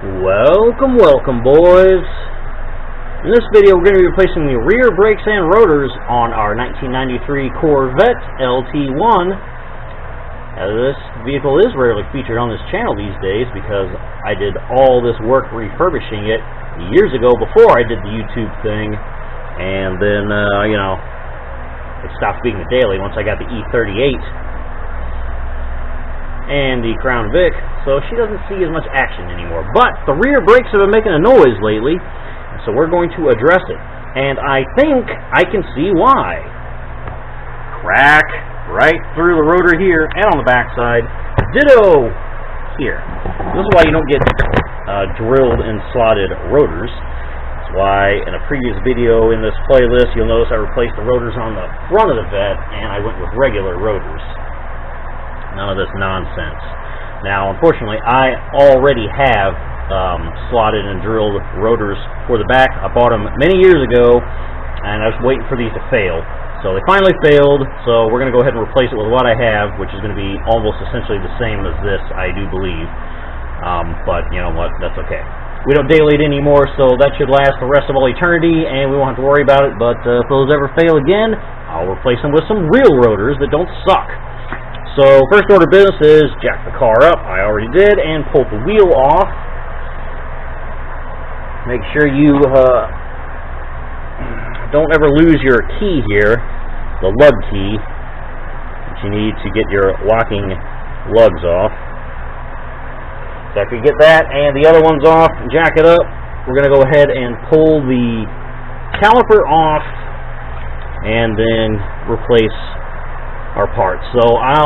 Welcome boys. In this video we're going to be replacing the rear brakes and rotors on our 1993 Corvette LT1. This vehicle is rarely featured on this channel these days because I did all this work refurbishing it years ago before I did the YouTube thing, and then it stopped being a daily once I got the E38 and the Crown Vic, so she doesn't see as much action anymore. But the rear brakes have been making a noise lately, so we're going to address it. And I think I can see why. Crack right through the rotor here and on the backside. Ditto here. This is why you don't get drilled and slotted rotors. That's why in a previous video in this playlist you'll notice I replaced the rotors on the front of the Vette and I went with regular rotors. None of this nonsense. Now, unfortunately, I already have slotted and drilled rotors for the back. I bought them many years ago, and I was waiting for these to fail. So they finally failed, so we're going to go ahead and replace it with what I have, which is going to be almost essentially the same as this, I do believe. But, you know what, that's okay. We don't daily it anymore, so that should last the rest of all eternity, and we won't have to worry about it. But if those ever fail again, I'll replace them with some real rotors that don't suck. So, first order of business is jack the car up, I already did, and pull the wheel off. Make sure you don't ever lose your key here, the lug key, that you need to get your locking lugs off. So after you get that and the other ones off, jack it up, we're going to go ahead and pull the caliper off and then replace our parts. So I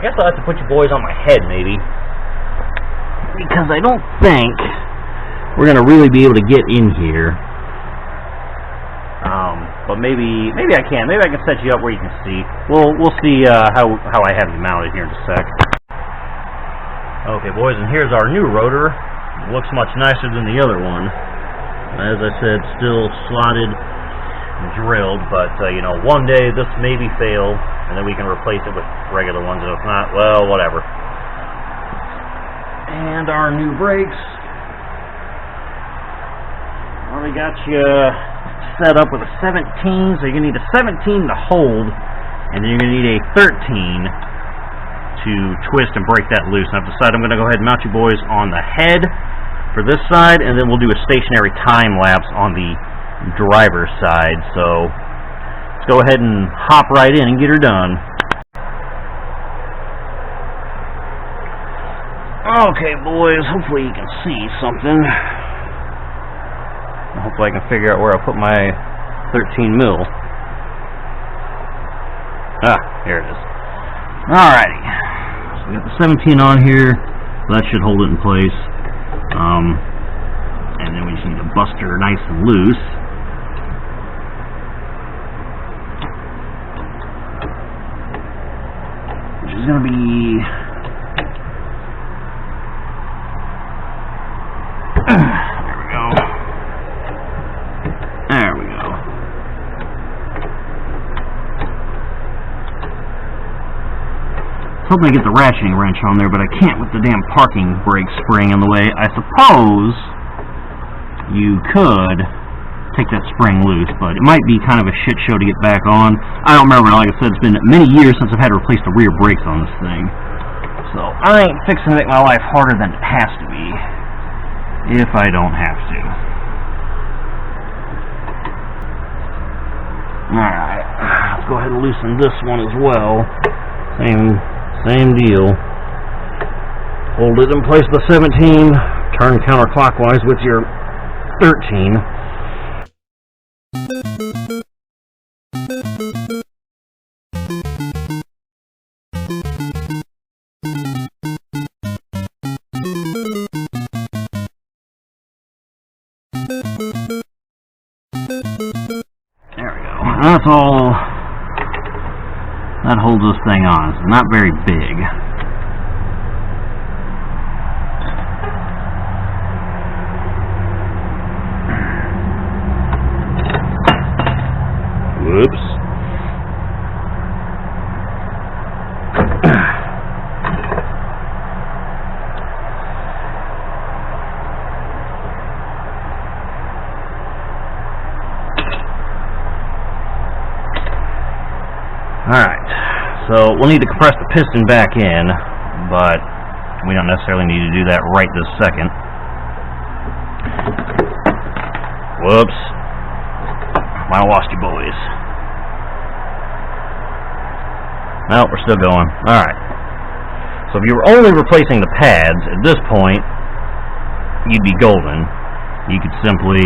guess I'll have to put you boys on my head maybe, because I don't think we're gonna really be able to get in here. But maybe I can. Maybe I can set you up where you can see. We'll see how I have you mounted here in a sec. Okay, boys, and here's our new rotor. It looks much nicer than the other one. As I said, still slotted, drilled, but one day this maybe fail and then we can replace it with regular ones, and if not, well, whatever. And our new brakes, well, we got you set up with a 17, so you're gonna need a 17 to hold, and then you're gonna need a 13 to twist and break that loose. And I've decided I'm gonna go ahead and mount you boys on the head for this side, and then we'll do a stationary time lapse on the driver's side. So let's go ahead and hop right in and get her done. Okay, boys, hopefully you can see something. Hopefully I can figure out where I put my 13 mil. Here it is. Alrighty, so we got the 17 on here, so that should hold it in place. And then we just need to bust her nice and loose. Is going to be there we go. Hoping I get the ratcheting wrench on there, but I can't with the damn parking brake spring in the way. I suppose you could take that spring loose, but it might be kind of a shit show to get back on. I don't remember. Like I said, it's been many years since I've had to replace the rear brakes on this thing, so I ain't fixing to make my life harder than it has to be if I don't have to. Alright, let's go ahead and loosen this one as well. Same deal. Hold it in place with the 17, turn counterclockwise with your 13. There we go. That's all that holds this thing on. It's not very big. Whoops. Alright, so we'll need to compress the piston back in, but we don't necessarily need to do that right this second. Whoops. Might have lost you boys. No, we're still going. Alright. So if you were only replacing the pads, at this point, you'd be golden. You could simply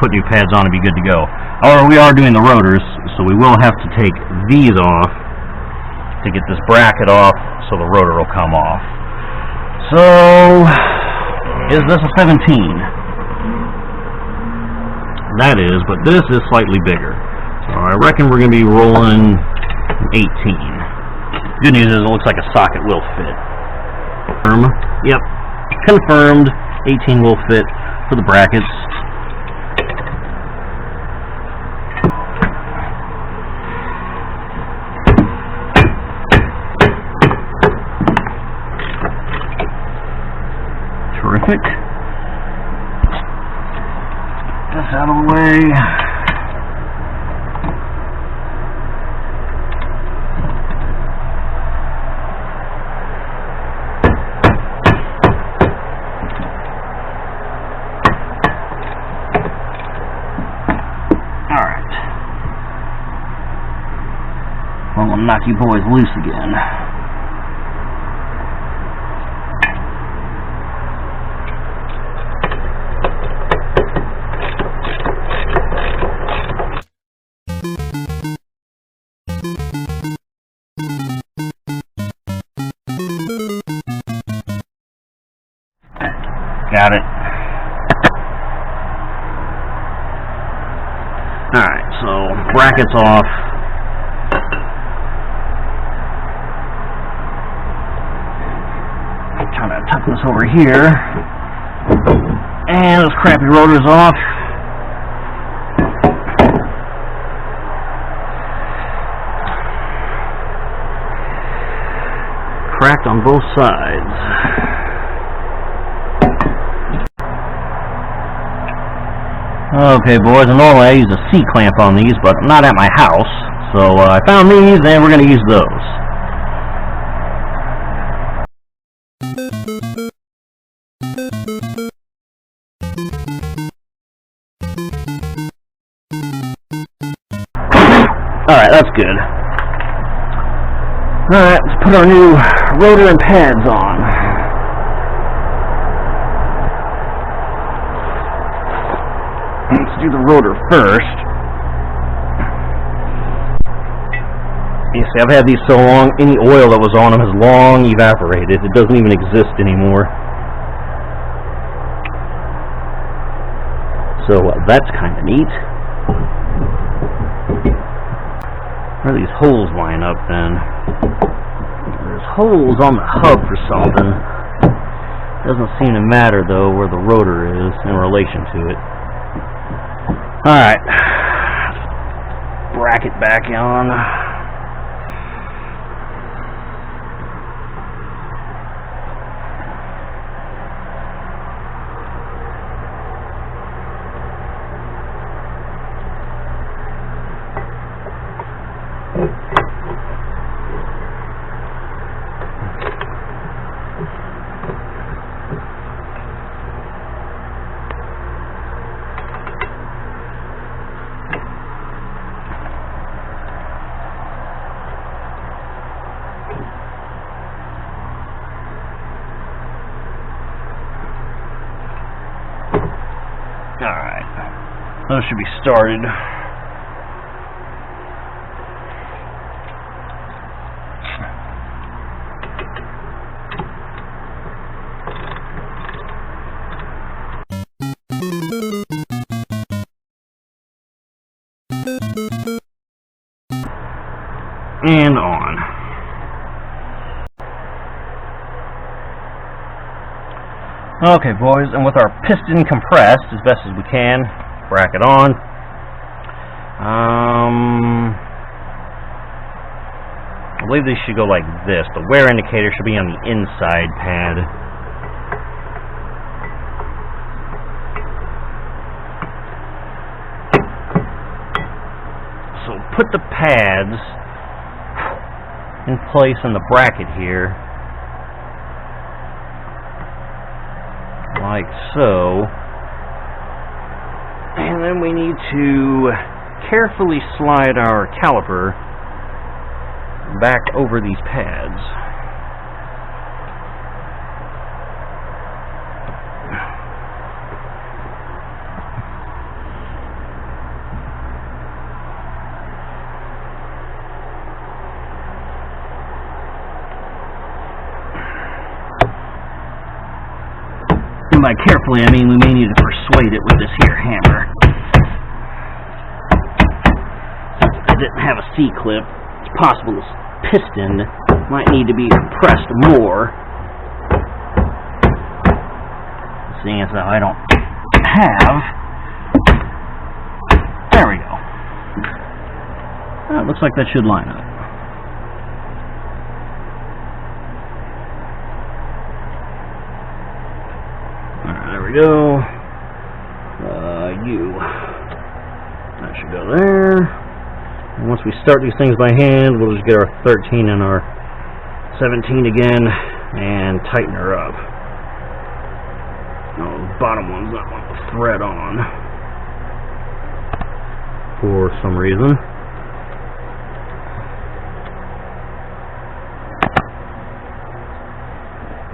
put new pads on and be good to go. However, we are doing the rotors, so we will have to take these off to get this bracket off so the rotor will come off. So, is this a 17? That is, but this is slightly bigger. So I reckon we're going to be rolling 18. Good news is it looks like a socket will fit. Yep, confirmed. 18 will fit for the brackets. Terrific. Get this out of the way. Alright. Well, I'll knock you boys loose again. Got it. Alright, so brackets off. I'm trying to tuck this over here. And those crappy rotors off. Cracked on both sides. Okay, boys, and normally I use a C-clamp on these, but not at my house, so I found these, and we're going to use those. Alright, that's good. Alright, let's put our new rotor and pads on. Let's do the rotor first. You see, I've had these so long, any oil that was on them has long evaporated. It doesn't even exist anymore. So that's kind of neat. Where do these holes line up then? There's holes on the hub for something. Doesn't seem to matter though where the rotor is in relation to it. Alright, bracket back on. Alright, those should be started. And on. Okay, boys, and with our piston compressed as best as we can, bracket on. I believe these should go like this. The wear indicator should be on the inside pad. So put the pads in place in the bracket here, like so. And then we need to carefully slide our caliper back over these pads. And by carefully, I mean we may need to persuade it with this here hammer. Since I didn't have a C-clip, it's possible this piston might need to be pressed more. Seeing as though I don't have. There we go. Well, it looks like that should line up. There we go. That should go there. And once we start these things by hand, we'll just get our 13 and our 17 again and tighten her up. No, the bottom one's not on the thread on for some reason.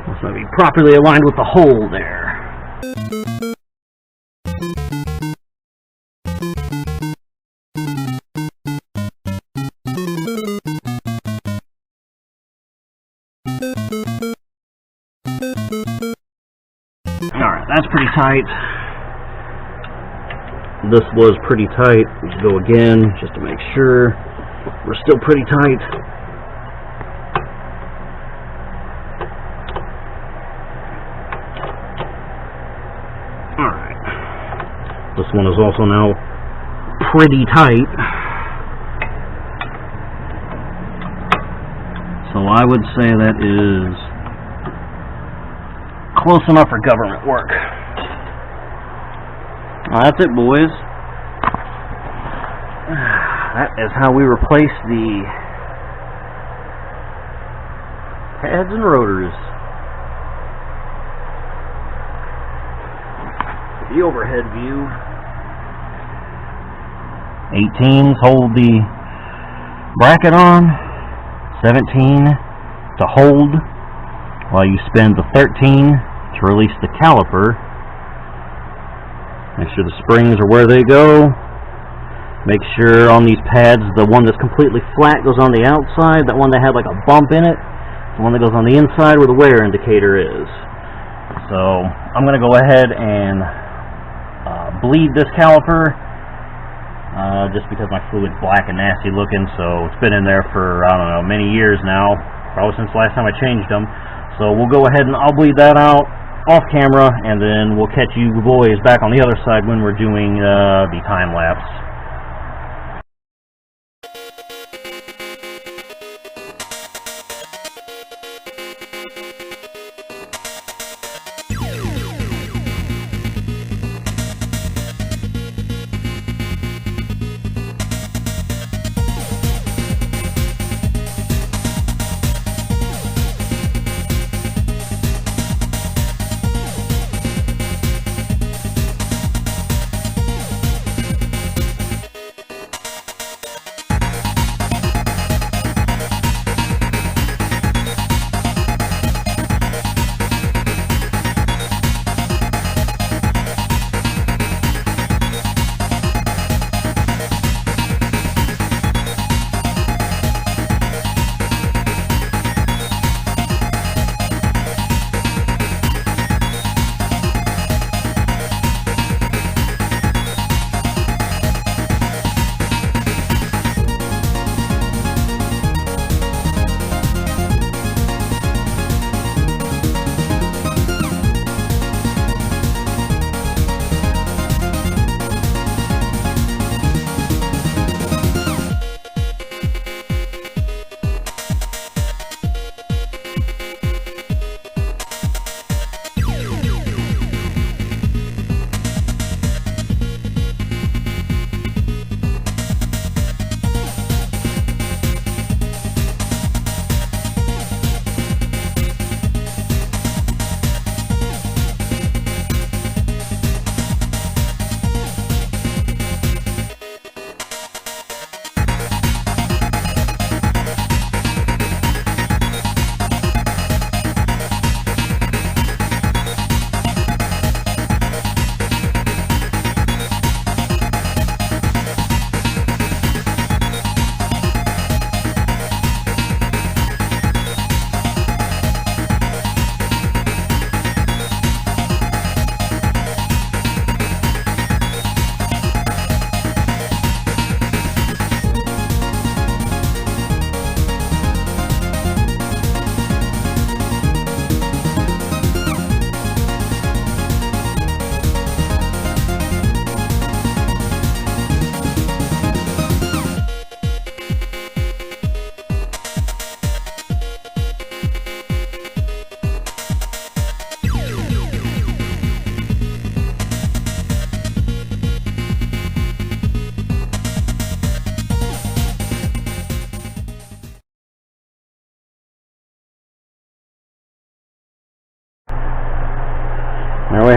Must not be properly aligned with the hole there. Alright, that's pretty tight. This was pretty tight. Let's go again just to make sure we're still pretty tight. Alright. This one is also now pretty tight. So I would say that is close enough for government work. Well, that's it, boys. That is how we replace the pads and rotors. The overhead view. 18s hold the bracket on, 17 to hold while you spin the 13 to release the caliper. Make sure the springs are where they go. Make sure on these pads the one that's completely flat goes on the outside. That one that had like a bump in it, the one that goes on the inside where the wear indicator is. So I'm going to go ahead and bleed this caliper just because my fluid's black and nasty looking. So it's been in there for, I don't know, many years now, probably since the last time I changed them. So we'll go ahead and I'll bleed that out off camera, and then we'll catch you boys back on the other side when we're doing the time lapse.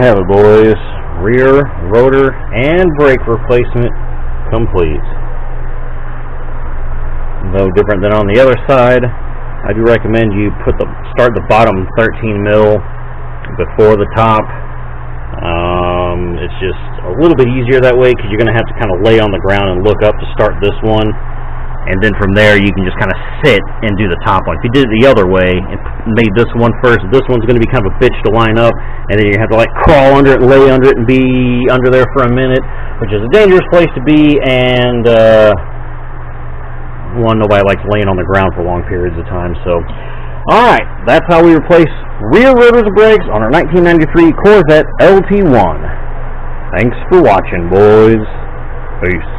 have it, boys. Rear, rotor, and brake replacement complete. No different than on the other side. I do recommend you start the bottom 13 mil before the top. It's just a little bit easier that way because you're going to have to kind of lay on the ground and look up to start this one, and then from there you can just kind of sit and do the top one. If you did it the other way and made this one first, this one's going to be kind of a bitch to line up, and then you have to like crawl under it and lay under it and be under there for a minute, which is a dangerous place to be, and nobody likes laying on the ground for long periods of time. So alright, that's how we replace rear rotors and brakes on our 1993 Corvette LT1. Thanks for watching, boys. Peace.